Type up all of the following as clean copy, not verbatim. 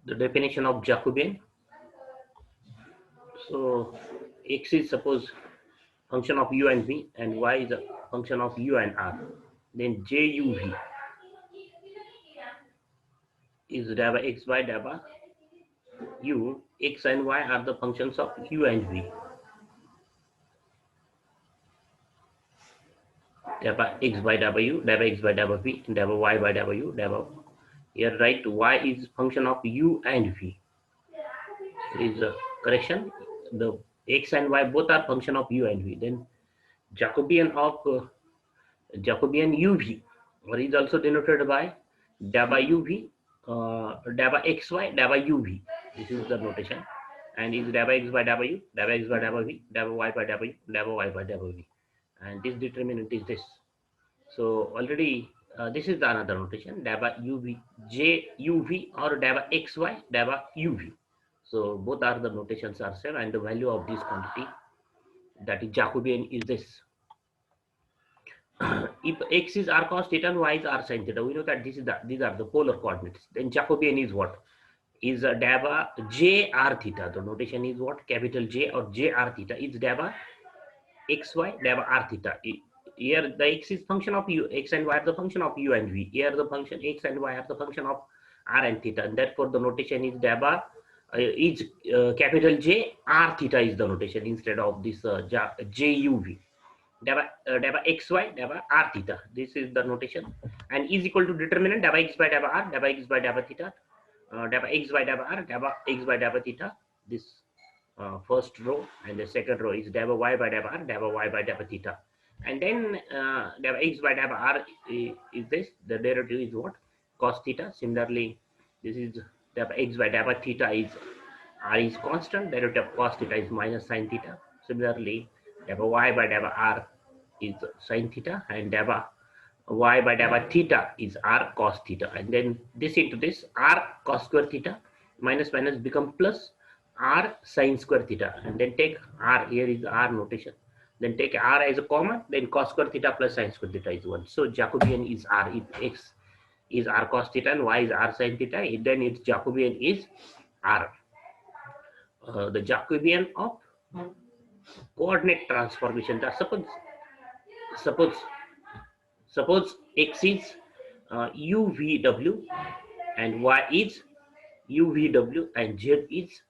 the definition of Jacobian. So x is suppose function of u and v, and y is a function of u and r. Then JUV is dabba x by dabba u. X and y are the functions of u and v. Dabba x by dabba u, dabba x by dabba v, dabba y by dabba u, dabba. Here right, y is function of u and v. Here is a correction. The x and y both are function of u and v. Then Jacobian of Jacobian UV, or is also denoted by dabba UV, dabba XY, dabba UV. This is the notation, and is dabba x by dabba u, dabba x by dabba v, dabba y by dabba u, dabba y by dabba v, and this determinant is this. So already this is the another notation, dabba UV, J UV, or dabba XY, dabba UV. So both are the notations are same, and the value of this quantity, that is Jacobian, is this. If x is r cos theta and y is r sin theta, we know that these are the polar coordinates. Then Jacobian is what? Is a dabba j r theta. The notation is what? Capital J or j r theta is dabba xy, dabba r theta. Here the x is function of u, x and y are the function of u and v. Here the function x and y are the function of r and theta, and therefore the notation is dabba capital J r theta is the notation instead of this j u v. Dabba xy, dabba r theta. This is the notation, and is equal to determinant dabba x by dabba r, dabba x by dabba theta, dabba x by dabba r, dabba x by dabba theta. This first row, and the second row is dabba y by dabba r, dabba y by dabba theta. And then dabba x by dabba r is this. The derivative is what? Cos theta. Similarly, this is dabba x by dabba theta is r is constant. Derivative of cos theta is minus sin theta. Similarly, dabba y by dabba r is sin theta, and dabba y by dabba theta is r cos theta. And then this into this, r cos square theta minus minus become plus r sin square theta, and then take r, here is r notation, then take r as a common, then cos square theta plus sin square theta is 1. So Jacobian is r. If x is r cos theta and y is r sin theta, then its Jacobian is r. The Jacobian of coordinate transformation. Suppose x is UVW and y is UVW, and z is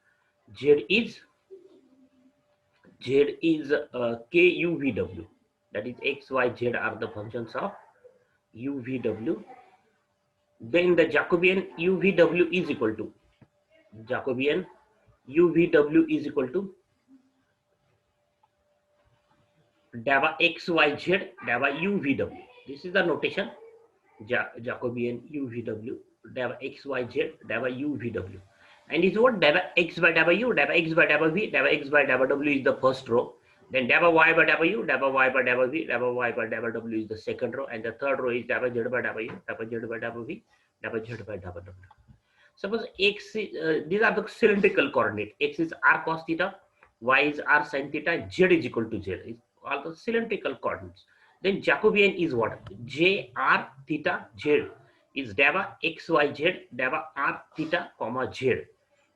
KUVW. That is x, y, z are the functions of UVW. Then the Jacobian UVW is equal to Jacobian UVW is equal to dabba xyz dabba UVW. This is the notation, Jacobian UVW, dabba xyz dabba UVW. And is what? Dabba x by dabba u, dabba x by dabba v, dabba x by dabba w is the first row. Then dabba y by dabba u, dabba y by dabba v, dabba y by dabba w is the second row. And the third row is dabba z by dabba u, dabba z by dabba v, dabba z by dabba w. Suppose x is, these are the cylindrical coordinate. X is r cos theta, y is r sin theta, z is equal to z. It's all the cylindrical coordinates. Then Jacobian is what? J r theta z is dabba xyz dabba r theta comma z.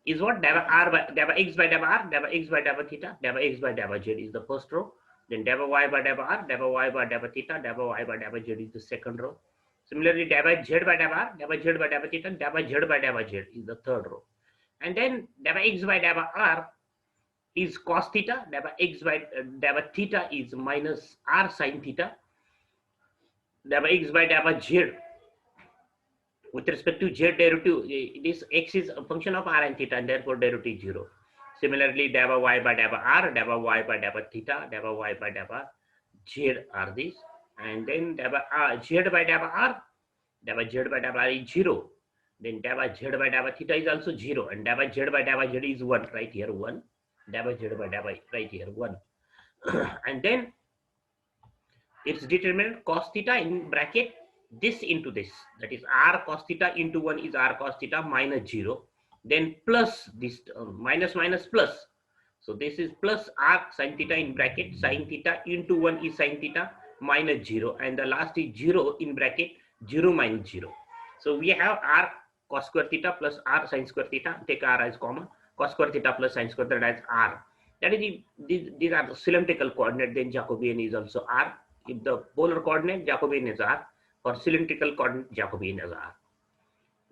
Is what? Dabba r by dabba x by dabba r, dabba x by dabba theta, dabba x by dabba z is the first row. Then dabba y by dabba r, dabba y by dabba theta, dabba y by dabba z is the second row. Similarly, dabba z by dabba r, dabba z by dabba theta, dabba z by dabba z is the third row. And then dabba x by dabba r is cos theta, dabba x by dabba theta is minus r sin theta, dabba x by dabba z. With respect to z derivative, this x is a function of r and theta, and therefore derivative 0. Similarly, dabba y by dabba r, dabba y by dabba theta, dabba y by dabba z are these. And then dabba z by dabba r, dabba z by dabba r is 0. Then dabba z by dabba theta is also 0, and dabba z by dabba z is 1, right here 1. Dabba z by dabba right here 1. And then its determinant cos theta in bracket this into this, that is r cos theta into 1 is r cos theta minus 0, then plus this minus minus plus, so this is plus r sin theta in bracket sin theta into 1 is sin theta minus 0, and the last is 0 in bracket 0 minus 0. So we have r cos square theta plus r sin square theta, take r as common, cos square theta plus sin square theta as r. That is these are the cylindrical coordinate. Then Jacobian is also r. If the polar coordinate, Jacobian is r. For cylindrical coordinate, Jacobian is r.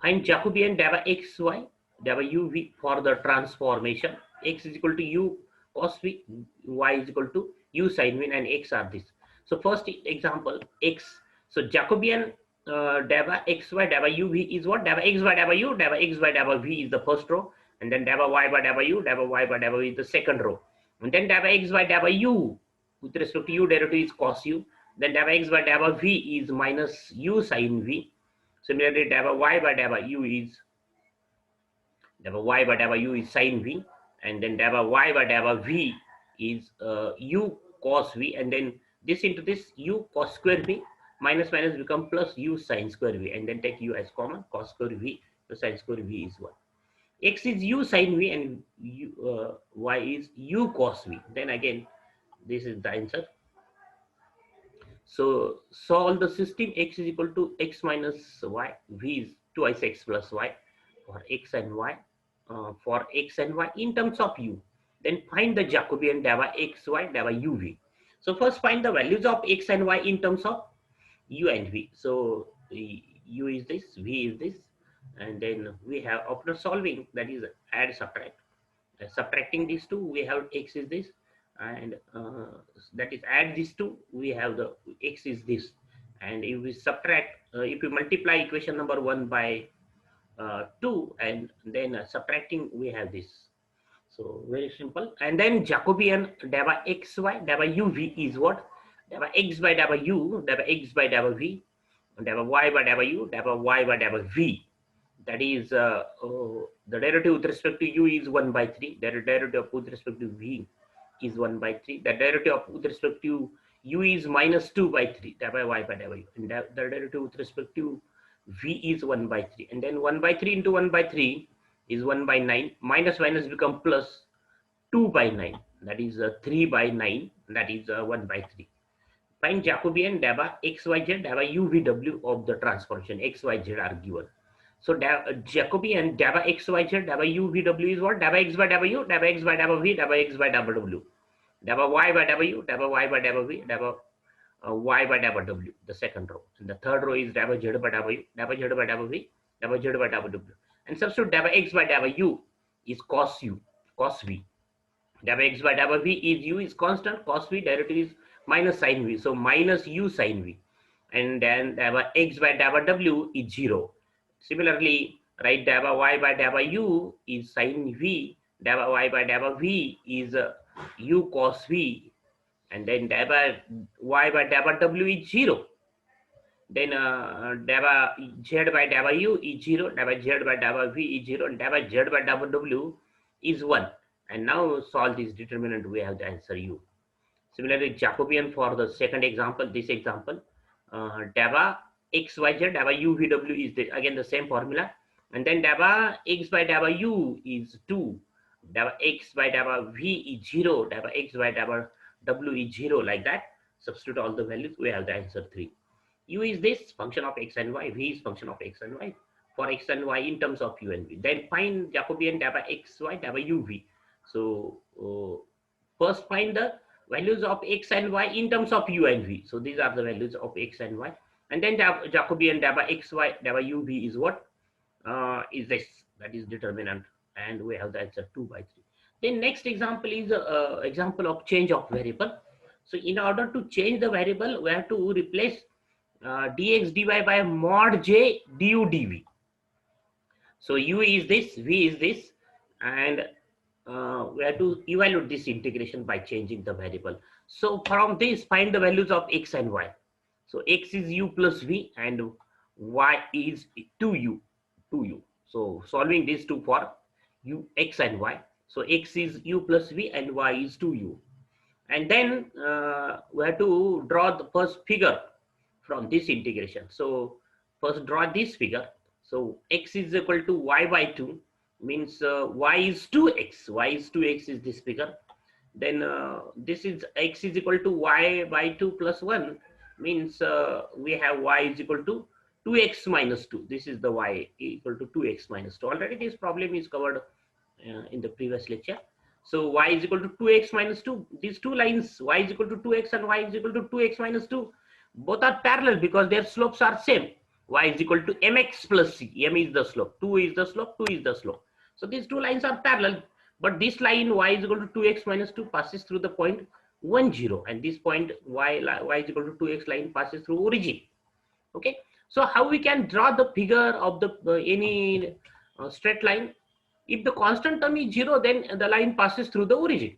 Find Jacobian dava xy dava uv for the transformation. X is equal to u cos v, y is equal to u sin v, and x are this. So first example x. So Jacobian dava xy dava uv is what? Dava x by dava u, dava x by dava v is the first row, and then dava y by dava u, dava y by dava v is the second row, and then dava x by dava u with respect to u derivative is cos u, then dava x by dava v is minus u sin v. Similarly, dava y by dava u is sin v, and then dava y by dava v is u cos v, and then this into this u cos square v minus minus become plus u sin square v, and then take u as common, cos square v plus sin square v is 1. X is u sin v and y is u cos v. Then again, this is the answer. So solve the system. X is equal to x minus y, v is twice x plus y for x and y, in terms of u. Then find the Jacobian dava xy dava uv. So first find the values of x and y in terms of u and v. So u is this, v is this, and then we have after solving, that is add subtract. Subtracting these two, we have x is this, and that is add these two, we have the x is this, and if we subtract, if we multiply equation number 1 by 2, and then subtracting, we have this. So very simple. And then Jacobian dava xy dava uv is what? Dava x by dava u, dava x by dava v, dava y by dava u, dava y by dava v. That is the derivative with respect to u is 1 by 3. The derivative with respect to v is 1 by 3. The derivative with respect to u is minus 2 by 3. Dava y by dava u. And the derivative with respect to v is 1 by 3. And then 1 by 3 into 1 by 3 is 1 by 9. Minus minus become plus 2 by 9. That is 3 by 9. That is 1 by 3. Find Jacobian dava xyz dava uvw of the transformation. Xyz are given. So Jacobian dava xyz dava uvw is what? Dava x by dava u, dava x by dava v, dava x by dava w, dava y by dava u, dava y by dava v, dava y by dava w, the second row. And the third row is dava z by dava u, dava z by dava v, dava z by dava w. And substitute dava x by dava u is cos u, cos v. Dava x by dava v is u is constant, cos v derivative is minus sin v, so minus u sin v. And then dava x by dava w is 0. Similarly, write dava y by dava u is sin v, dava y by dava v is u cos v, and then dava y by dava w is 0. Then dava z by dava u is 0, dava z by dava v is 0, and dava z by dava w is 1. And now solve this determinant, we have the answer u. Similarly, Jacobian for the second example, this example, dava xyz dava uvw is again the same formula, and then dava x by dava u is 2, dava x by dava v is 0, dava x by dava w is 0, like that. Substitute all the values, we have the answer 3. U is this function of x and y, v is function of x and y for x and y in terms of u and v. Then find Jacobian dava xy dava uv. So first find the values of x and y in terms of u and v. So these are the values of x and y. And then Jacobian dava xy dava uv is what? Is this, that is determinant, and we have the answer 2 by 3. Then next example is example of change of variable. So in order to change the variable, we have to replace dx dy by mod j du dv. So u is this, v is this, and we have to evaluate this integration by changing the variable. So from this, find the values of x and y. So x is u plus v and y is 2u. So solving these two for u, x and y. So x is u plus v and y is 2u. And then we have to draw the first figure from this integration. So first draw this figure. So x is equal to y by 2 means y is 2x. Y is 2x is this figure. Then this is x is equal to y by 2 plus 1 means we have y is equal to 2x minus 2. This is the y equal to 2x minus 2. Already this problem is covered in the previous lecture. So y is equal to 2x minus 2. These two lines, y is equal to 2x and y is equal to 2x minus 2, both are parallel because their slopes are same. Y is equal to mx plus c. M is the slope, 2 is the slope, 2 is the slope. So these two lines are parallel, but this line y is equal to 2x minus 2 passes through the point 1, 0, and this point y is equal to 2x line passes through origin. Okay, so how we can draw the figure of the any straight line? If the constant term is 0, then the line passes through the origin.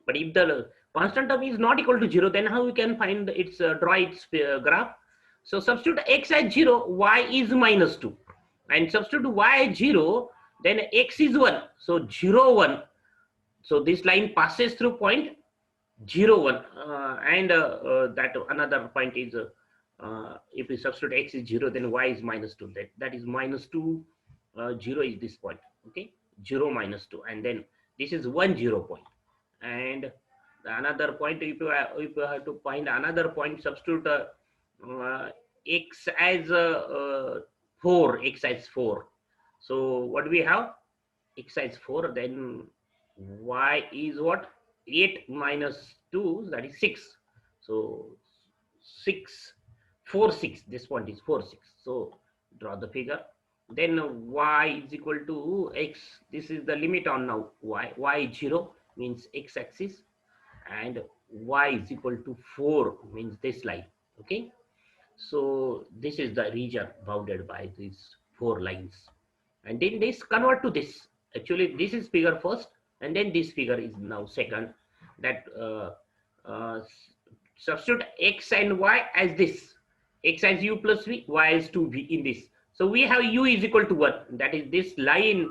But if the constant term is not equal to 0, then how we can find its draw its graph? So substitute x as 0, y is minus 2, and substitute y as 0, then x is 1. So 0, 1. So this line passes through point 0, 1, and that another point is if we substitute x is 0, then y is minus 2. That is minus 2, 0 is this point. Okay, 0 minus 2, and then this is 1, 0 point. And another point, if you have to find another point, substitute x as 4, x as 4. So what do we have? X as 4, then y is what? 8 minus 2, that is 6. So 6, 4, 6. This point is 4, 6. So draw the figure. Then y is equal to x. This is the limit on now. Y is 0, means x axis, and y is equal to 4, means this line. Okay, so this is the region bounded by these 4 lines, and then this convert to this. Actually this is figure first, and then this figure is now second. That substitute x and y as this, x as u plus v, y as 2v in this. So we have u is equal to 1, that is this line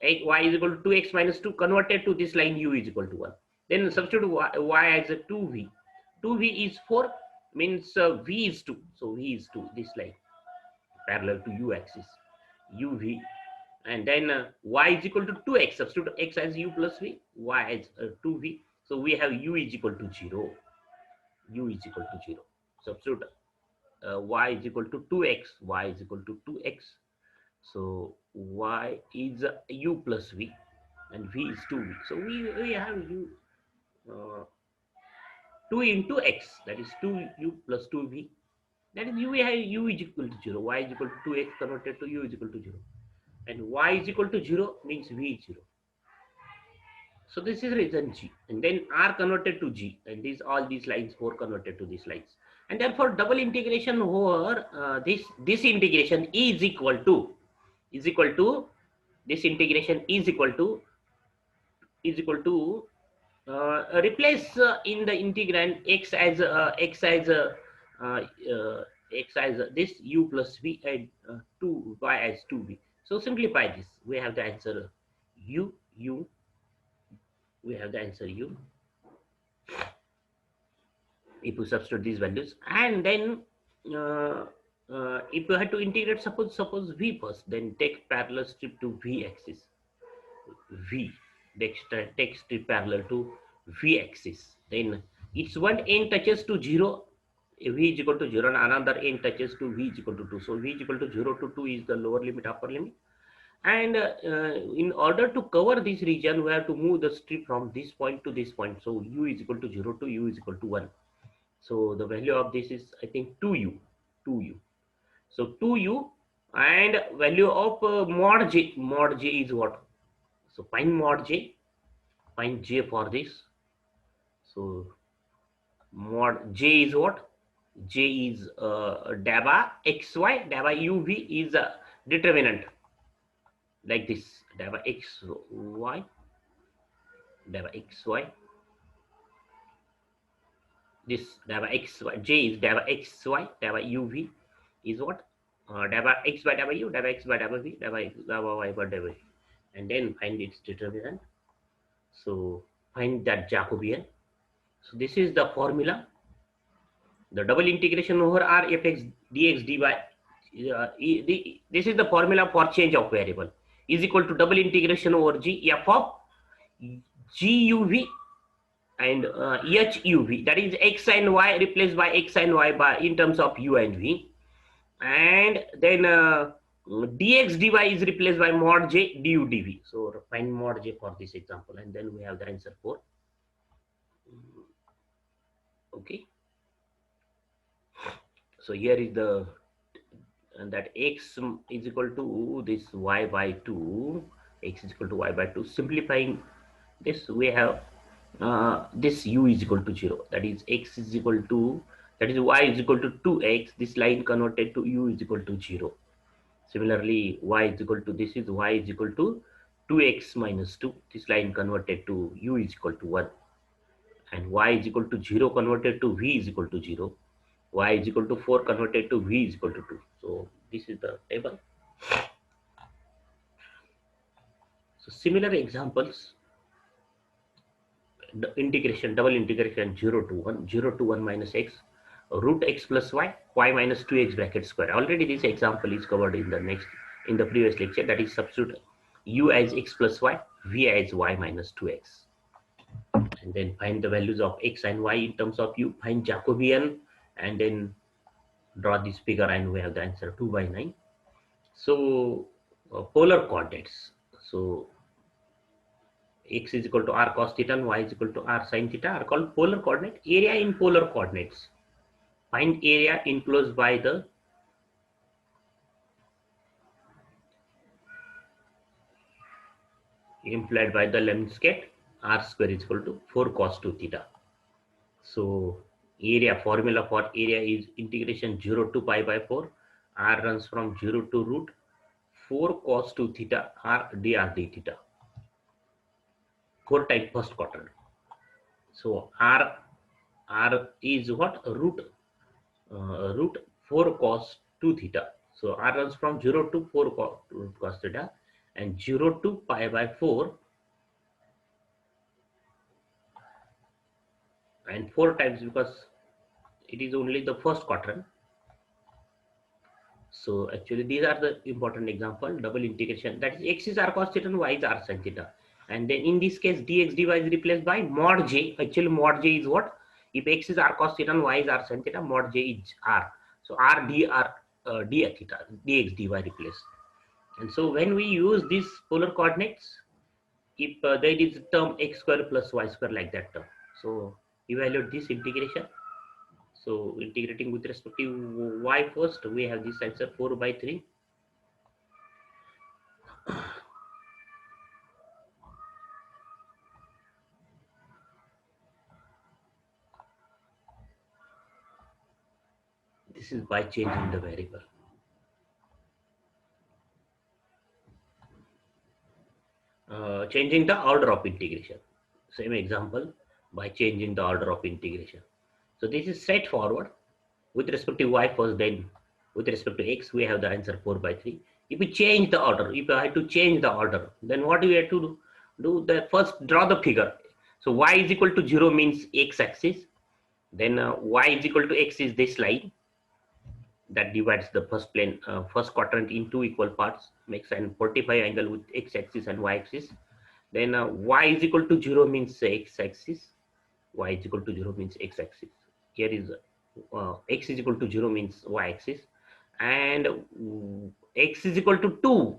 y is equal to 2x minus 2 converted to this line u is equal to 1. Then substitute y as a 2v. 2v is 4, means v is 2. So v is 2, this line parallel to u axis, uv. And then y is equal to 2x. Substitute x as u plus v, y as 2v. So we have u is equal to 0. U is equal to 0. Substitute y is equal to 2x. Y is equal to 2x. So y is u plus v, and v is 2v. So we have u 2 into x, that is 2u plus 2v. That is we have u is equal to 0. Y is equal to 2x converted to u is equal to 0. And y is equal to 0 means v is 0. So this is reason G, and then R converted to G, and these all these lines 4 converted to these lines, and therefore double integration over this integration is equal to this integration is equal to replace in the integrand x as this u plus v and 2y as 2v. So simplify this. We have the answer u. We have the answer u. If you substitute these values, and then if you had to integrate, suppose v first, then take parallel strip to v axis. V take strip parallel to v axis. Then its one end touches to 0. V is equal to 0, and another end touches to v is equal to 2. So v is equal to 0 to 2 is the lower limit, upper limit. And in order to cover this region, we have to move the strip from this point to this point. So u is equal to 0 to u is equal to 1. So the value of this is, I think, 2u. So 2u, and value of mod j. Mod j is what? So find mod j. Find j for this. So mod j is what? J is daba xy, daba uv is a determinant. Like this, daba xy, this daba xy, j is daba xy, daba uv is what? Daba x by daba u, daba x by daba v, daba y by daba v. And then find its determinant. So find that Jacobian. So this is the formula. The double integration over r fx dx dy. This is the formula for change of variable. Is equal to double integration over g f of guv and huv. That is x and y replaced by x and y by in terms of u and v. and then dx dy is replaced by mod j du dv. So find mod j for this example, and then we have the answer for. Okay, so here is the, and that x is equal to this y by 2, x is equal to y by 2. Simplifying this, we have this u is equal to 0, that is x is equal to, that is y is equal to 2x, this line converted to u is equal to 0. Similarly, y is equal to, this is y is equal to 2x minus 2, this line converted to u is equal to 1, and y is equal to 0 converted to v is equal to 0, y is equal to 4 converted to v is equal to 2. So this is the table. So similar examples, the integration, double integration 0 to 1, 0 to 1 minus x, root x plus y, y minus 2x bracket square. Already this example is covered in the next, in the previous lecture, that is substitute u as x plus y, v as y minus 2x. And then find the values of x and y in terms of u, find Jacobian, and then draw this figure, and we have the answer 2 by 9. So polar coordinates. So x is equal to r cos theta and y is equal to r sin theta are called polar coordinate. Area in polar coordinates. Find area enclosed by the implied by the landscape, r square is equal to 4 cos 2 theta. So area, formula for area is integration 0 to pi by 4, r runs from 0 to root 4 cos 2 theta r dr d theta. 4 times first quadrant. So r is what? Root 4 cos 2 theta. So r runs from 0 to 4 cos theta, and 0 to pi by 4, and 4 times because it is only the first quadrant. So actually these are the important example, double integration, that is x is r cos theta and y is r sin theta. And then in this case dx dy is replaced by mod j. Actually mod j is what? If x is r cos theta and y is r sin theta, mod j is r. So r dr d theta, dx dy replaced. And so when we use these polar coordinates, if there is term x square plus y square, like that term, so evaluate this integration. So integrating with respect to y first, we have this answer 4 by 3. This is by changing the variable. Changing the order of integration. Same example, by changing the order of integration. So this is straightforward. With respect to y first, then with respect to x, we have the answer 4 by 3. If we change the order, if I have to change the order, then what do we have to do? The first draw the figure. So y is equal to 0 means x axis. Then y is equal to x is this line that divides the first plane, first quadrant in two equal parts, makes an 45 angle with x axis and y axis. Then y is equal to 0 means x axis, y is equal to 0 means x axis. Here is x is equal to 0 means y axis, and x is equal to 2.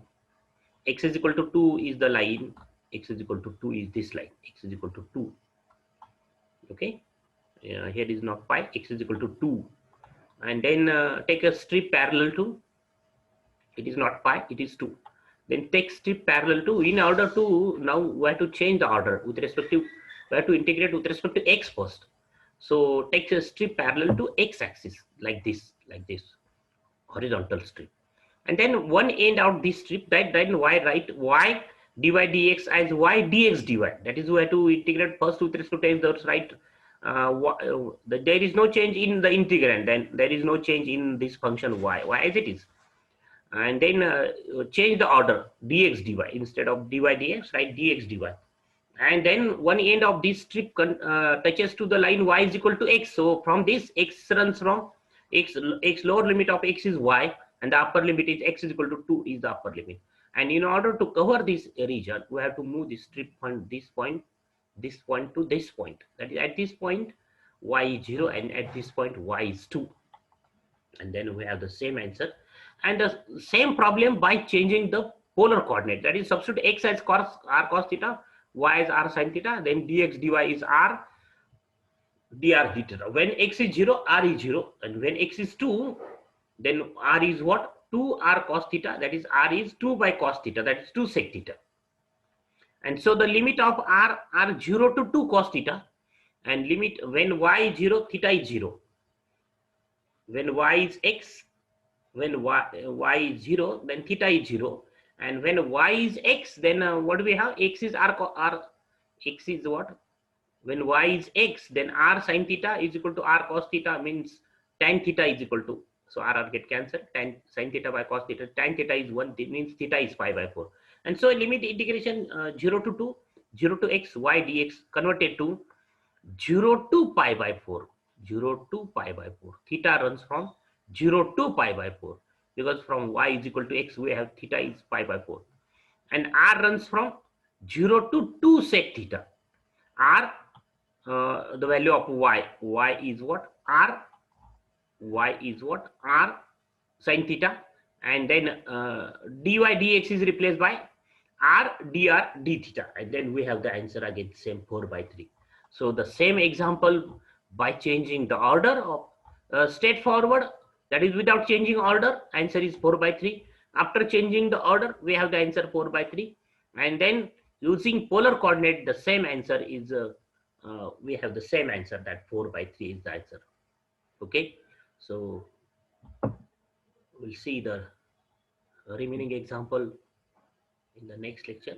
X is equal to 2 is the line, x is equal to 2 is this line, x is equal to 2. Okay, here is not pi, x is equal to 2. And then take a strip parallel to, it is not pi, it is 2. Then take strip parallel to, in order to, now we have to change the order with respect to, we have to integrate with respect to x first. So take a strip parallel to x axis, like this, horizontal strip. And then one end of this strip, that then y, write y dy dx as y dx dy. That is, we have to integrate first with respect to x, that's right. There is no change in the integrand, then there is no change in this function y as it is. And then change the order, dx dy, instead of dy dx, write dx dy. And then one end of this strip touches to the line y is equal to x. So from this, x runs from x lower limit of x is y, and the upper limit is x is equal to 2 is the upper limit. And in order to cover this region, we have to move this strip from this point to this point. That is, at this point y is 0, and at this point y is 2. And then we have the same answer. And the same problem by changing the polar coordinate. That is, substitute x as cos r cos theta, y as r sin theta, then dx dy is r dr d theta. When x is 0, r is 0. And when x is 2, then r is what? 2 r cos theta. That is, r is 2 by cos theta. That is 2 sec theta. And so the limit of r 0 to 2 cos theta, and limit when y is 0, theta is 0. When y is x, when y is 0, then theta is 0. And when y is x, then what do we have? X is r, x is what? When y is x, then r sin theta is equal to r cos theta, means tan theta is equal to, so r get cancelled, tan sin theta by cos theta, tan theta is 1, it means theta is pi by 4. And so limit integration 0 to 2, 0 to x, y dx converted to 0 to pi by 4, 0 to pi by 4. Theta runs from 0 to pi by 4, because from y is equal to x, we have theta is pi by 4. And r runs from 0 to 2 sec theta. R, the value of y is what? R, y is what? R sin theta. And then dy dx is replaced by r dr d theta. And then we have the answer again, same 4 by 3. So the same example by changing the order of straightforward, that is without changing order, answer is 4 by 3. After changing the order, we have the answer 4 by 3. And then using polar coordinate, the same answer is, we have the same answer, that 4 by 3 is the answer. Okay, so we'll see the remaining example in the next lecture.